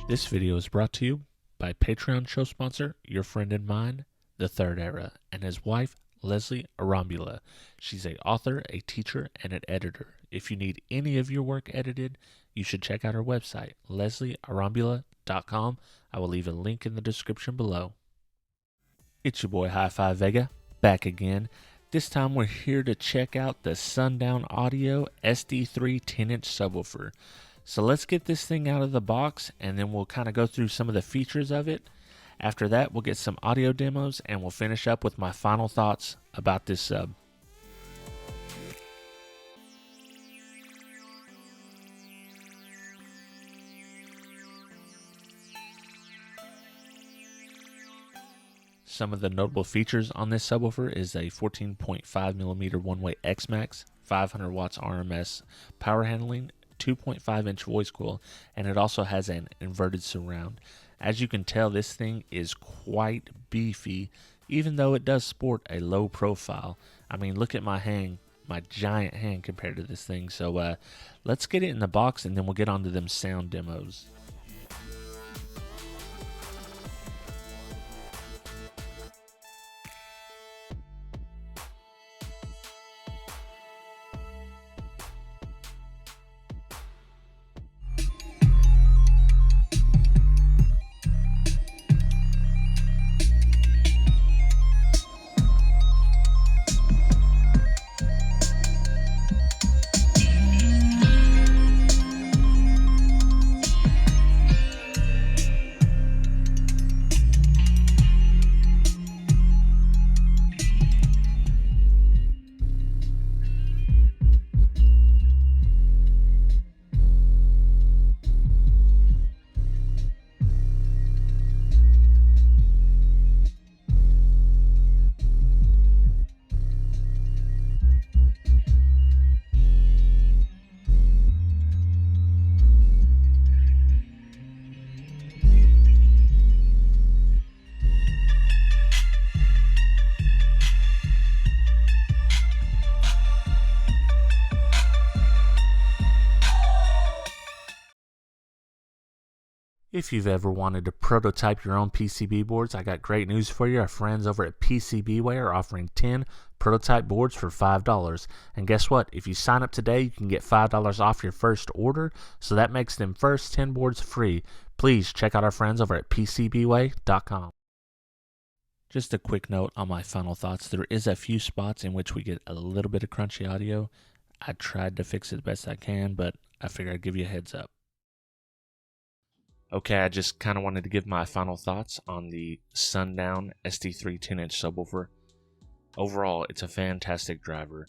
This video is brought to you by Patreon show sponsor, your friend and mine, The Third Era, and his wife, Leslie Arambula. She's an author, a teacher, and an editor. If you need any of your work edited, you should check out her website, lesliearambula.com. I will leave a link in the description below. It's your boy HifiVega, back again. This time we're here to check out the Sundown Audio SD3 10-inch subwoofer. So let's get this thing out of the box and then we'll kind of go through some of the features of it. After that, we'll get some audio demos and we'll finish up with my final thoughts about this sub. Some of the notable features on this subwoofer is a 14.5mm one-way X-Max, 500 watts RMS power handling, 2.5-inch voice coil, and it also has an inverted surround. As you can tell, this thing is quite beefy, even though it does sport a low profile. I mean, look at my hand, my giant hand compared to this thing. So let's get it in the box and then we'll get on to them sound demos. If you've ever wanted to prototype your own PCB boards, I got great news for you. Our friends over at PCBWay are offering 10 prototype boards for $5. And guess what? If you sign up today, you can get $5 off your first order. So that makes them first 10 boards free. Please check out our friends over at PCBWay.com. Just a quick note on my final thoughts. There is a few spots in which we get a little bit of crunchy audio. I tried to fix it the best I can, but I figured I'd give you a heads up. Okay, I just kind of wanted to give my final thoughts on the Sundown SD3 10-inch subwoofer. Overall, it's a fantastic driver.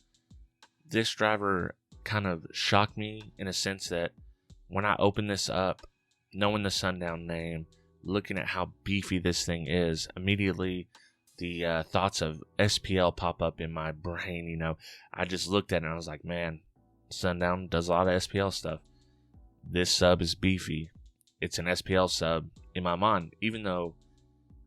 This driver kind of shocked me in a sense that when I opened this up, knowing the Sundown name, looking at how beefy this thing is, immediately the thoughts of SPL pop up in my brain. You know, I just looked at it and I was like, man, Sundown does a lot of SPL stuff. This sub is beefy. It's an SPL sub in my mind, even though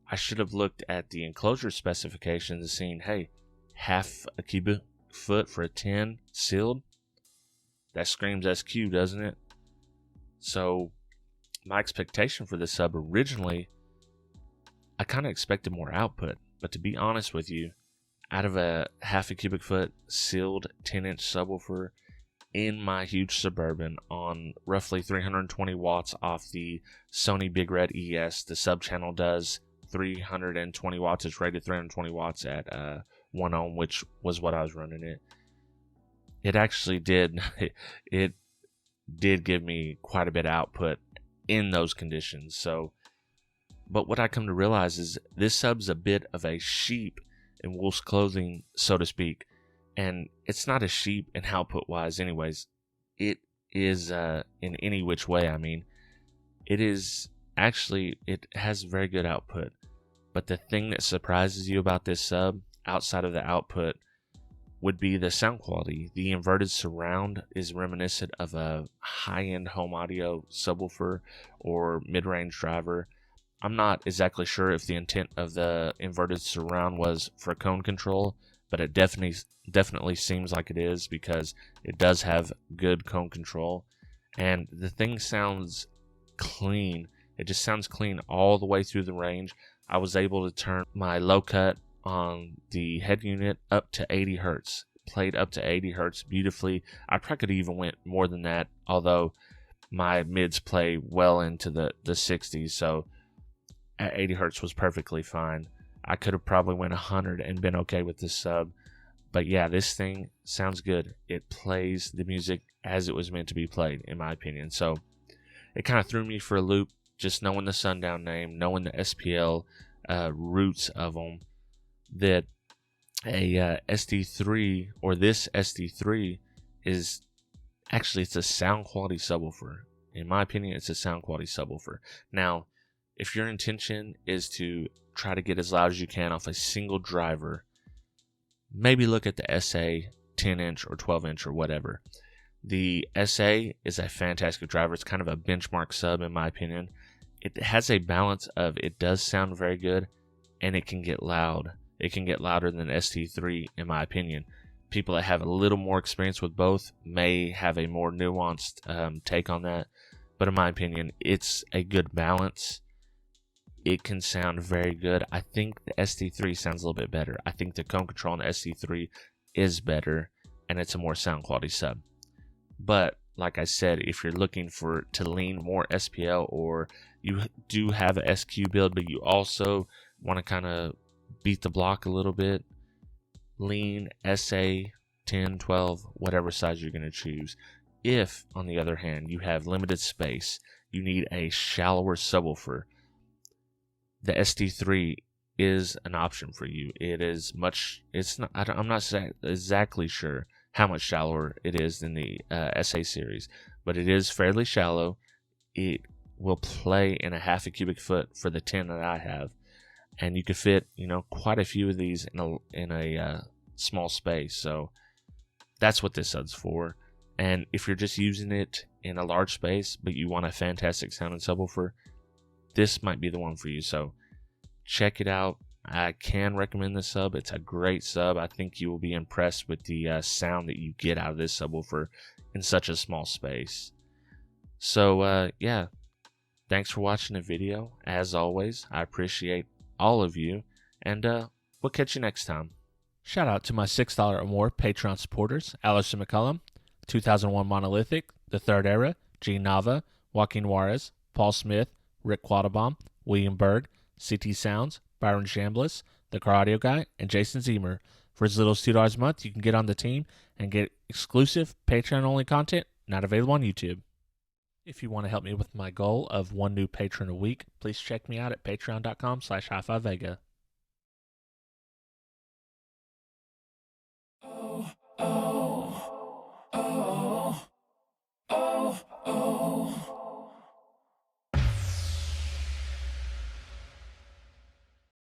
I should have looked at the Enclosure specifications and seen, hey, half a cubic foot for a 10 sealed. That screams SQ, doesn't it? So my expectation for this sub originally, I kind of expected more output. But to be honest with you, out of a half a cubic foot sealed 10-inch subwoofer in my huge Suburban on roughly 320 watts off the Sony Big Red ES. The sub channel does 320 watts. It's rated 320 watts at 1 ohm, which was what I was running it. It actually did. It did give me quite a bit of output in those conditions. So, but what I come to realize is this sub's a bit of a sheep in wolf's clothing, so to speak. And it's not a sheep in output wise anyways. It is in any which way. I mean, it is actually, it has very good output. But the thing that surprises you about this sub, outside of the output, would be the sound quality. The inverted surround is reminiscent of a high-end home audio subwoofer or mid-range driver. I'm not exactly sure if the intent of the inverted surround was for cone control, but it definitely seems like it is because it does have good cone control. And the thing sounds clean. It just sounds clean all the way through the range. I was able to turn my low cut on the head unit up to 80 hertz. Played up to 80 hertz beautifully. I probably could even went more than that, although my mids play well into the 60s, so at 80 hertz was perfectly fine. I could have probably went 100 and been okay with this sub. But yeah, this thing sounds good. It plays the music as it was meant to be played, in my opinion. So it kind of threw me for a loop, just knowing the Sundown name, knowing the SPL roots of them, that a SD3, or this SD3, is actually, it's a sound quality subwoofer. In my opinion, it's a sound quality subwoofer. Now, if your intention is to try to get as loud as you can off a single driver, maybe look at the SA 10-inch or 12-inch or whatever. The SA is a fantastic driver. It's kind of a benchmark sub, in my opinion. It has a balance of, it does sound very good, and it can get loud. It can get louder than SD3, in my opinion. People that have a little more experience with both may have a more nuanced take on that. But in my opinion, it's a good balance. It can sound very good. I think the SD3 sounds a little bit better. I think the cone control on the SD3 is better, and it's a more sound quality sub. But like I said, if you're looking to lean more SPL, or you do have a SQ build, but you also want to kind of beat the block a little bit, lean SA 10, 12, whatever size you're going to choose. If, on the other hand, you have limited space, you need a shallower subwoofer, the SD3 is an option for you. It is much, I'm not exactly sure how much shallower it is than the SA series, but it is fairly shallow. It will play in a half a cubic foot for the 10 that I have, and you could fit, quite a few of these in a small space. So that's what this sub's for. And if you're just using it in a large space, but you want a fantastic sounding subwoofer, this might be the one for you. So check it out. I can recommend this sub. It's a great sub. I think you will be impressed with the sound that you get out of this subwoofer in such a small space. So yeah, thanks for watching the video. As always, I appreciate all of you, and we'll catch you next time. Shout out to my $6 or more Patreon supporters: Allison McCullum, 2001 Monolithic, The Third Era, Gene Nava, Joaquin Juarez, Paul Smith, Rick Quattlebaum, William Berg, CT Sounds, Byron Chambliss, The Car Audio Guy, and Jason Zemer. For as little as $2 a month, you can get on the team and get exclusive Patreon-only content not available on YouTube. If you want to help me with my goal of one new patron a week, please check me out at patreon.com/HifiVega.